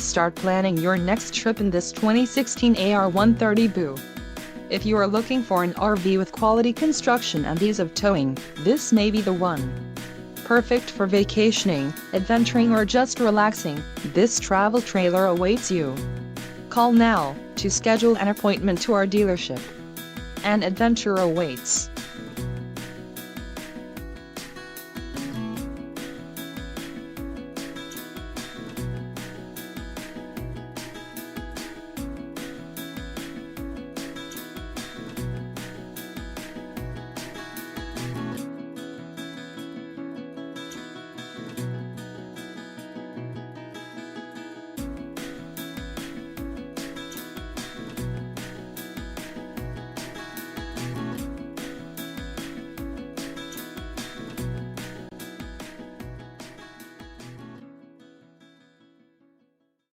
Start planning your next trip in this 2016 AR130 BU. If you are looking for an RV with quality construction and ease of towing, this may be the one. Perfect for vacationing, adventuring or just relaxing, this travel trailer awaits you. Call now to schedule an appointment to our dealership. An adventure awaits.